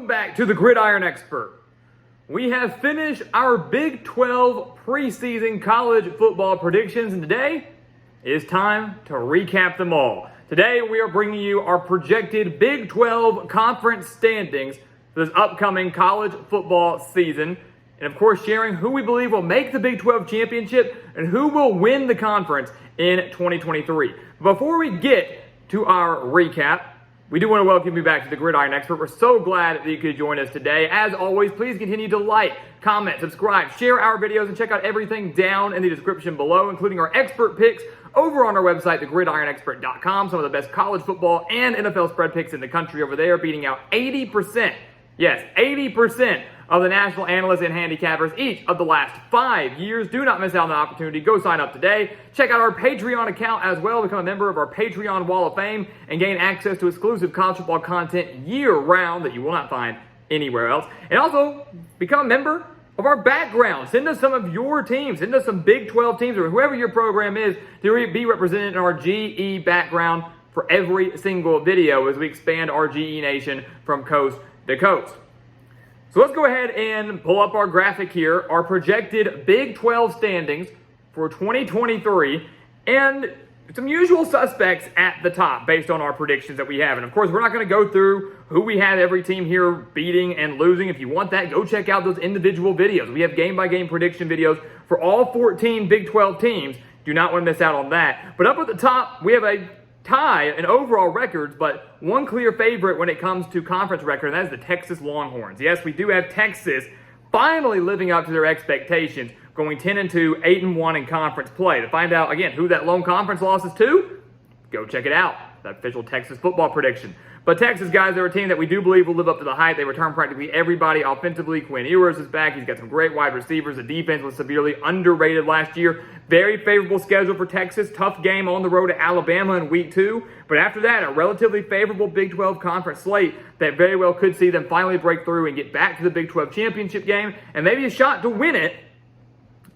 Welcome back to the Gridiron Expert. We have finished our Big 12 preseason college football predictions, and today it is time to recap them all. Today we are bringing you our projected Big 12 conference standings for this upcoming college football season, and of course sharing who we believe will make the Big 12 championship and who will win the conference in 2023. Before we get to our recap, we do want to welcome you back to the Gridiron Expert. We're so glad that you could join us today. As always, please continue to like, comment, subscribe, share our videos, and check out everything down in the description below, including our expert picks over on our website, thegridironexpert.com. Some of the best college football and NFL spread picks in the country over there, beating out 80%, yes, 80% of the national analysts and handicappers each of the last 5 years. Do not miss out on the opportunity. Go sign up today. Check out our Patreon account as well. Become a member of our Patreon Wall of Fame and gain access to exclusive college football content year-round that you will not find anywhere else. And also, become a member of our background. Send us some of your teams. Send us some Big 12 teams or whoever your program is to be represented in our GE background for every single video as we expand our GE Nation from coast to coast. So let's go ahead and pull up our graphic here, our projected Big 12 standings for 2023, and some usual suspects at the top based on our predictions that we have. And of course, we're not going to go through who we have every team here beating and losing. If you want that, go check out those individual videos. We have game-by-game prediction videos for all 14 Big 12 teams. Do not want to miss out on that. But up at the top, we have a tie in overall records, but one clear favorite when it comes to conference record, and that is the Texas Longhorns. Yes, we do have Texas finally living up to their expectations, going 10-2, 8-1 in conference play. To find out, again, who that lone conference loss is to, go check it out, the official Texas football prediction. But Texas, guys, they're a team that we do believe will live up to the hype. They return practically everybody offensively. Quinn Ewers is back. He's got some great wide receivers. The defense was severely underrated last year. Very favorable schedule for Texas. Tough game on the road at Alabama in week 2. But after that, a relatively favorable Big 12 conference slate that very well could see them finally break through and get back to the Big 12 championship game and maybe a shot to win it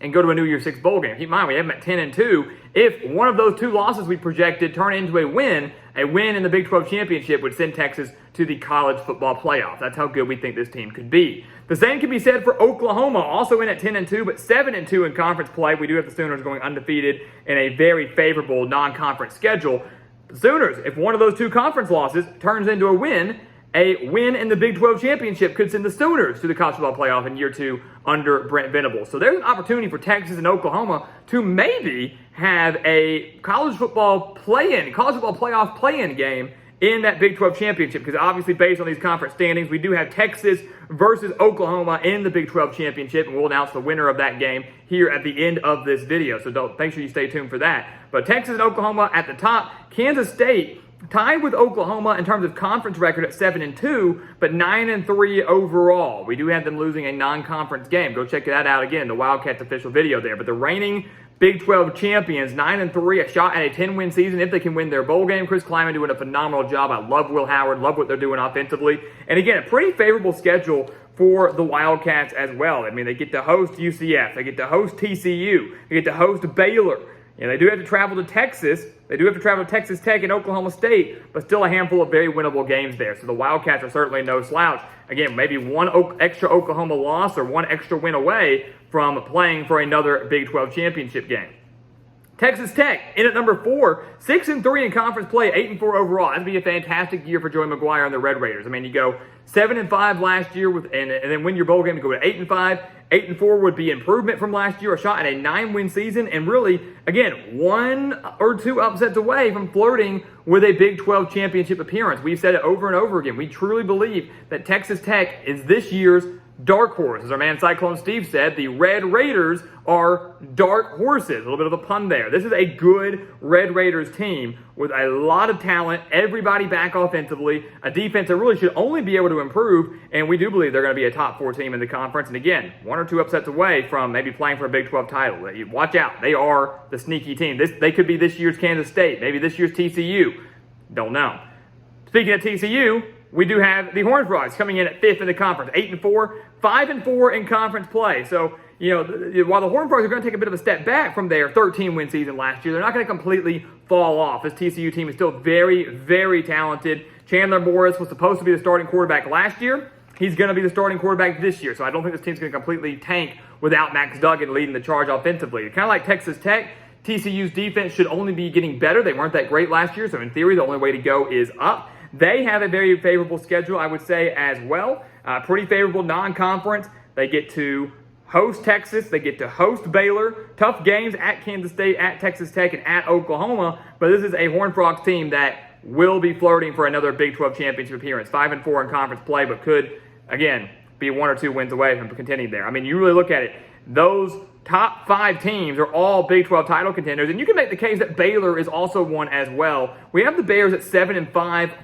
and go to a New Year's Six bowl game. Keep in mind, we have them at 10-2. If one of those two losses we projected turn into a win in the Big 12 championship would send Texas to the college football playoff. That's how good we think this team could be. The same can be said for Oklahoma, also in at 10-2, but 7-2 in conference play. We do have the Sooners going undefeated in a very favorable non-conference schedule. The Sooners, if one of those two conference losses turns into a win in the Big 12 championship could send the Sooners to the college football playoff in year 2 under Brent Venables. So there's an opportunity for Texas and Oklahoma to maybe have a college football playoff play-in game in that Big 12 championship, because obviously based on these conference standings, we do have Texas versus Oklahoma in the Big 12 championship, and we'll announce the winner of that game here at the end of this video. So make sure you stay tuned for that. But Texas and Oklahoma at the top. Kansas State tied with Oklahoma in terms of conference record at 7-2, but 9-3 overall. We do have them losing a non-conference game. Go check that out again, the Wildcats official video there. But the reigning Big 12 champions, 9-3, a shot at a 10-win season if they can win their bowl game. Chris Kleiman doing a phenomenal job. I love Will Howard, love what they're doing offensively. And again, a pretty favorable schedule for the Wildcats as well. I mean, they get to host UCF, they get to host TCU, they get to host Baylor. You know, they do have to travel to Texas. They do have to travel to Texas Tech and Oklahoma State, but still a handful of very winnable games there. So the Wildcats are certainly no slouch. Again, maybe one extra Oklahoma loss or one extra win away from playing for another Big 12 championship game. Texas Tech in at number 4, 6-3 in conference play, 8-4 overall. That'd be a fantastic year for Joey McGuire and the Red Raiders. I mean, you go 7-5 last year and then win your bowl game to go to 8-5. 8-4 would be improvement from last year, a shot at a 9-win season, and really, again, 1 or 2 upsets away from flirting with a Big 12 championship appearance. We've said it over and over again. We truly believe that Texas Tech is this year's dark horse. As our man Cyclone Steve said, the Red Raiders are dark horses. A little bit of a pun there. This is a good Red Raiders team with a lot of talent, everybody back offensively, a defense that really should only be able to improve, and we do believe they're going to be a top 4 team in the conference. And again, 1 or 2 upsets away from maybe playing for a Big 12 title. Watch out. They are the sneaky team. They could be this year's Kansas State, maybe this year's TCU. Don't know. Speaking of TCU, we do have the Horned Frogs coming in at 5th in the conference, 8-4, 5-4 in conference play. So, you know, while the Horned Frogs are going to take a bit of a step back from their 13-win season last year, they're not going to completely fall off. This TCU team is still very, very talented. Chandler Morris was supposed to be the starting quarterback last year. he's going to be the starting quarterback this year. So I don't think this team's going to completely tank without Max Duggan leading the charge offensively. Kind of like Texas Tech, TCU's defense should only be getting better. They weren't that great last year, so in theory, the only way to go is up. They have a very favorable schedule, I would say, as well. Pretty favorable non-conference. They get to host Texas. They get to host Baylor. Tough games at Kansas State, at Texas Tech, and at Oklahoma. But this is a Horned Frogs team that will be flirting for another Big 12 championship appearance. 5-4 in conference play, but could, again, be 1 or 2 wins away from contending there. I memean, you really look at it. Those top 5 teams are all Big 12 title contenders, and you can make the case that Baylor is also one as well. We have the Bears at 7-5,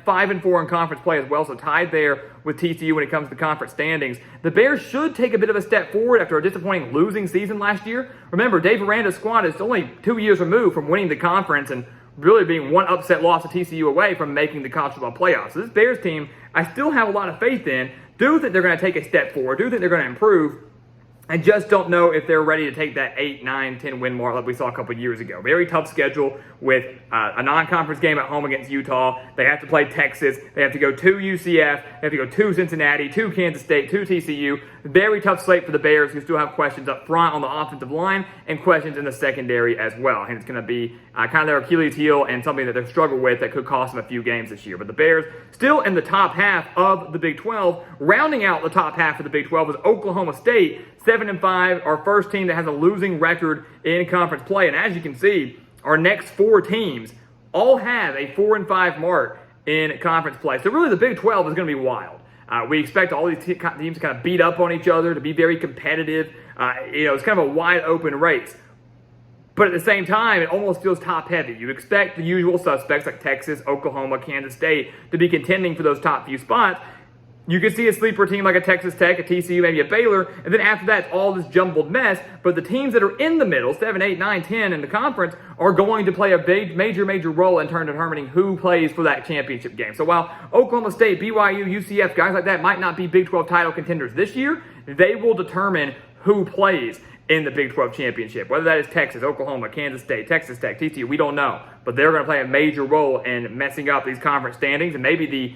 5-4 in conference play as well, so tied there with TCU when it comes to conference standings. The Bears should take a bit of a step forward after a disappointing losing season last year. Remember, Dave Aranda's squad is only 2 years removed from winning the conference and really being one upset loss to TCU away from making the college football playoffs. So this Bears team, I still have a lot of faith in. Do think they're going to take a step forward. Do think they're going to improve. I just don't know if they're ready to take that 8, 9, 10 win mark like we saw a couple years ago. Very tough schedule with a non-conference game at home against Utah. They have to play Texas. They have to go to UCF. They have to go to Cincinnati, to Kansas State, to TCU. Very tough slate for the Bears, who still have questions up front on the offensive line and questions in the secondary as well. And it's going to be kind of their Achilles heel and something that they've struggled with that could cost them a few games this year. But the Bears still in the top half of the Big 12. Rounding out the top half of the Big 12 is Oklahoma State, 7-5, our first team that has a losing record in conference play. And as you can see, our next 4 teams all have a 4-5 mark in conference play. So really the Big 12 is going to be wild. We expect all these teams to kind of beat up on each other, to be very competitive. It's kind of a wide open race. But at the same time, it almost feels top heavy. You expect the usual suspects like Texas, Oklahoma, Kansas State to be contending for those top few spots. You could see a sleeper team like a Texas Tech, a TCU, maybe a Baylor, and then after that, it's all this jumbled mess. But the teams that are in the middle, 7, 8, 9, 10 in the conference, are going to play a big, major role in terms of determining who plays for that championship game. So while Oklahoma State, BYU, UCF, guys like that might not be Big 12 title contenders this year, they will determine who plays in the Big 12 championship. Whether that is Texas, Oklahoma, Kansas State, Texas Tech, TCU, we don't know. But they're going to play a major role in messing up these conference standings and maybe the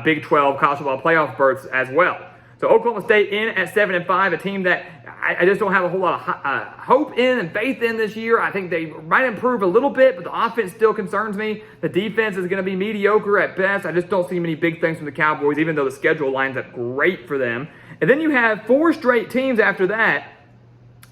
Big 12 college football playoff berths as well. So Oklahoma State in at 7-5, a team that I just don't have a whole lot of hope in and faith in this year. I think they might improve a little bit, but the offense still concerns me. The defense is going to be mediocre at best. I just don't see many big things from the Cowboys, even though the schedule lines up great for them. And then you have 4 straight teams after that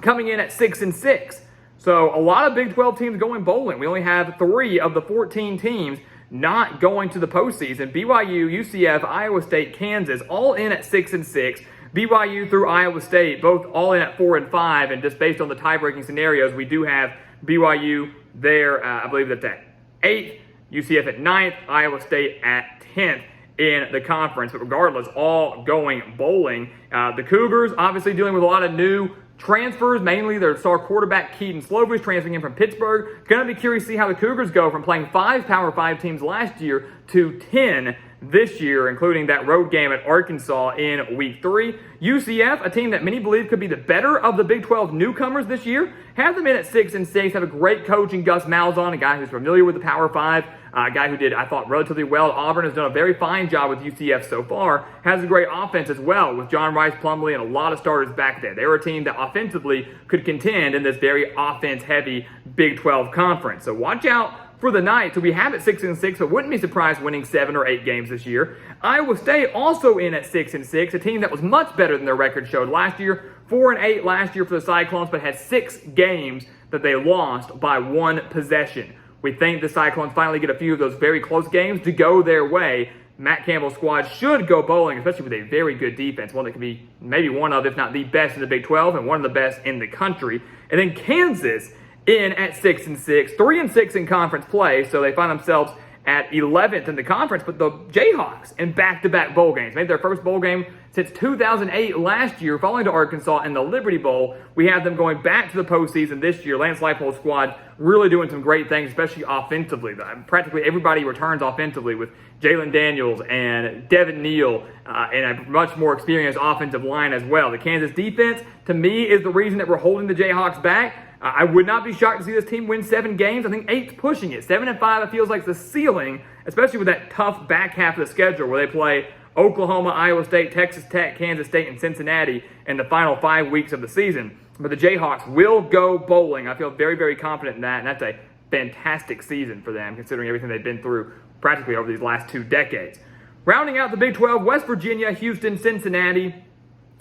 coming in at 6-6. So a lot of Big 12 teams going bowling. We only have 3 of the 14 teams not going to the postseason. BYU, UCF, Iowa State, Kansas, all in at 6-6. BYU through Iowa State, both all in at 4-5. And just based on the tie-breaking scenarios, we do have BYU there. I believe that's at 8th, UCF at 9th, Iowa State at 10th in the conference. But regardless, all going bowling. The Cougars obviously dealing with a lot of new transfers, mainly their star quarterback Keaton Slovis transferring in from Pittsburgh. Going to be curious to see how the Cougars go from playing 5 Power 5 teams last year to 10 this year, including that road game at Arkansas in Week 3. UCF, a team that many believe could be the better of the Big 12 newcomers this year, have them in at 6-6, have a great coach in Gus Malzahn, a guy who's familiar with the Power 5, a guy who did, I thought, relatively well at Auburn, has done a very fine job with UCF so far, has a great offense as well with John Rice Plumlee and a lot of starters back there. They were a team that offensively could contend in this very offense-heavy Big 12 conference. So watch out for the Knights, who we have at 6-6, but wouldn't be surprised winning 7 or 8 games this year. Iowa State also in at 6-6, a team that was much better than their record showed last year. 4-8 last year for the Cyclones, but had 6 games that they lost by 1 possession. We think the Cyclones finally get a few of those very close games to go their way. Matt Campbell's squad should go bowling, especially with a very good defense, one that could be maybe one of, if not the best in the Big 12 and one of the best in the country. And then Kansas in at 6-6, 3-6 in conference play, so they find themselves at 11th in the conference. But the Jayhawks in back-to-back bowl games made their first bowl game since 2008 last year, falling to Arkansas in the Liberty Bowl. We have them going back to the postseason this year. Lance Leipold's squad really doing some great things, especially offensively. Practically everybody returns offensively with Jalen Daniels and Devin Neal and a much more experienced offensive line as well. The Kansas defense, to me, is the reason that we're holding the Jayhawks back. I would not be shocked to see this team win 7 games. I think 8's pushing it. 7-5, it feels like the ceiling, especially with that tough back half of the schedule where they play Oklahoma, Iowa State, Texas Tech, Kansas State, and Cincinnati in the final 5 weeks of the season. But the Jayhawks will go bowling. I feel very, very confident in that, and that's a fantastic season for them, considering everything they've been through practically over these last 2 decades. Rounding out the Big 12, West Virginia, Houston, Cincinnati.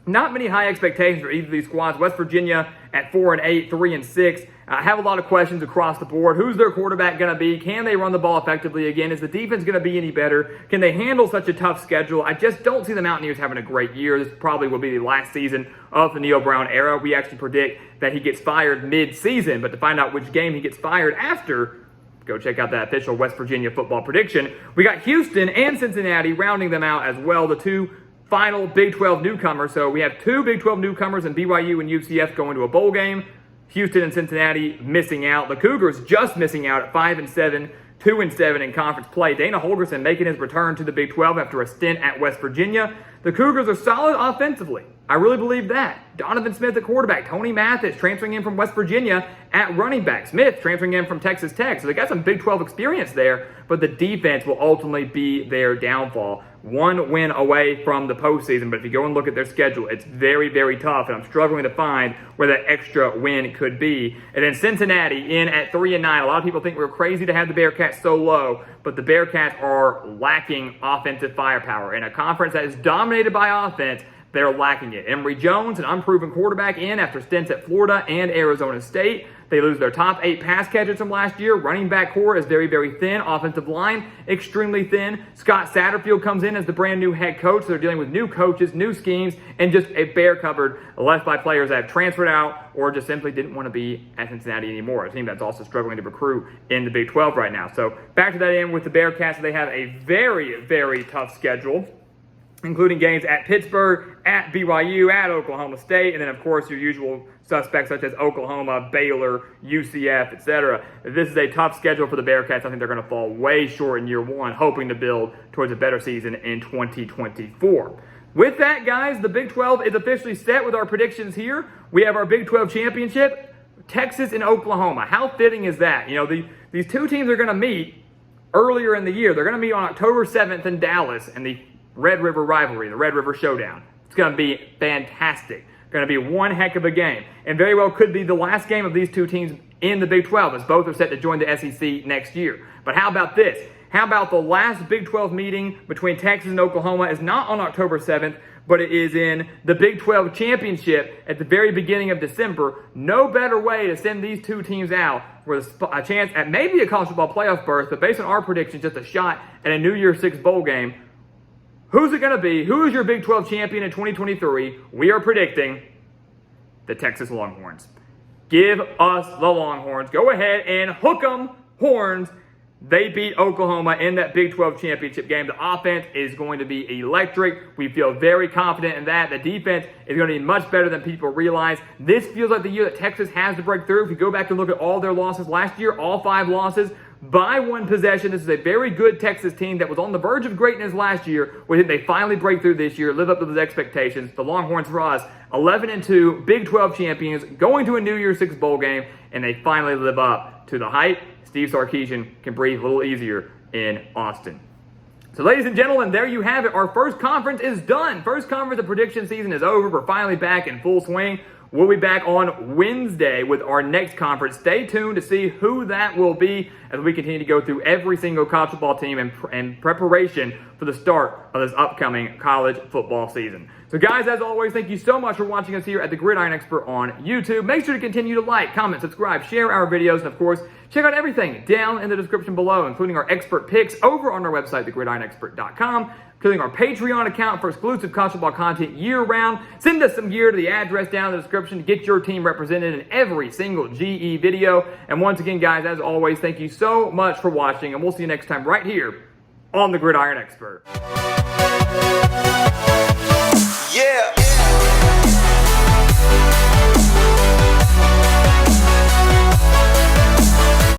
Not many high expectations for either of these squads. West Virginia at 4-8, 3-6. Have a lot of questions across the board. Who's their quarterback going to be? Can they run the ball effectively again? Is the defense going to be any better? Can they handle such a tough schedule? I just don't see the Mountaineers having a great year. This probably will be the last season of the Neil Brown era. We actually predict that he gets fired mid-season, but to find out which game he gets fired after, go check out that official West Virginia football prediction. We got Houston and Cincinnati rounding them out as well, the 2 final Big 12 newcomers. So we have 2 Big 12 newcomers in BYU and UCF going to a bowl game. Houston and Cincinnati missing out. The Cougars just missing out at 5-7, 2-7 in conference play. Dana Holgorsen making his return to the Big 12 after a stint at West Virginia. The Cougars are solid offensively. I really believe that. Donovan Smith at quarterback. Tony Mathis transferring in from West Virginia at running back. Smith transferring in from Texas Tech. So they got some Big 12 experience there, but the defense will ultimately be their downfall. 1 win away from the postseason, but if you go and look at their schedule, it's very, very tough, and I'm struggling to find where that extra win could be. And then Cincinnati in at 3-9. A lot of people think we're crazy to have the Bearcats so low, but the Bearcats are lacking offensive firepower. In a conference that is dominated by offense, they're lacking it. Emory Jones, an unproven quarterback, in after stints at Florida and Arizona State. They lose their top 8 pass catchers from last year. Running back core is very, very thin. Offensive line, extremely thin. Scott Satterfield comes in as the brand new head coach. So they're dealing with new coaches, new schemes, and just a bare cupboard left by players that have transferred out or just simply didn't want to be at Cincinnati anymore. A team that's also struggling to recruit in the Big 12 right now. So back to that end with the Bearcats. They have a very, very tough schedule, including games at Pittsburgh, at BYU, at Oklahoma State, and then, of course, your usual suspects such as Oklahoma, Baylor, UCF, etc. This is a tough schedule for the Bearcats. I think they're going to fall way short in year 1, hoping to build towards a better season in 2024. With that, guys, the Big 12 is officially set with our predictions here. We have our Big 12 championship, Texas and Oklahoma. How fitting is that? You know, these 2 teams are going to meet earlier in the year. They're going to meet on October 7th in Dallas in the Red River rivalry, the Red River Showdown. It's going to be fantastic. Going to be one heck of a game, and very well could be the last game of these 2 teams in the Big 12, as both are set to join the SEC next year. But how about this? How about the last Big 12 meeting between Texas and Oklahoma is not on October 7th, but it is in the Big 12 championship at the very beginning of December. No better way to send these 2 teams out with a chance at maybe a college football playoff berth, but based on our predictions, just a shot at a New Year's 6 bowl game. Who's it going to be? Who is your Big 12 champion in 2023? We are predicting the Texas Longhorns. Give us the Longhorns. Go ahead and hook them horns. They beat Oklahoma in that Big 12 championship game. The offense is going to be electric. We feel very confident in that. The defense is going to be much better than people realize. This feels like the year that Texas has to break through. If you go back and look at all their losses last year, all 5 losses by 1 possession. This is a very good Texas team that was on the verge of greatness last year. We think they finally break through this year, live up to those expectations. The Longhorns for us, 11-2, Big 12 champions, going to a New Year's 6 bowl game, and they finally live up to the hype. Steve Sarkisian can breathe a little easier in Austin. So ladies and gentlemen, there you have it. Our first conference is done. First conference of prediction season is over. We're finally back in full swing. We'll be back on Wednesday with our next conference. Stay tuned to see who that will be as we continue to go through every single college football team in preparation for the start of this upcoming college football season. So guys, as always, thank you so much for watching us here at the Gridiron Expert on YouTube. Make sure to continue to like, comment, subscribe, share our videos, and of course, check out everything down in the description below, including our expert picks over on our website, thegridironexpert.com, including our Patreon account for exclusive college football content year-round. Send us some gear to the address down in the description to get your team represented in every single GE video. And once again, guys, as always, thank you so much for watching, and we'll see you next time right here on the Gridiron Expert. Yeah.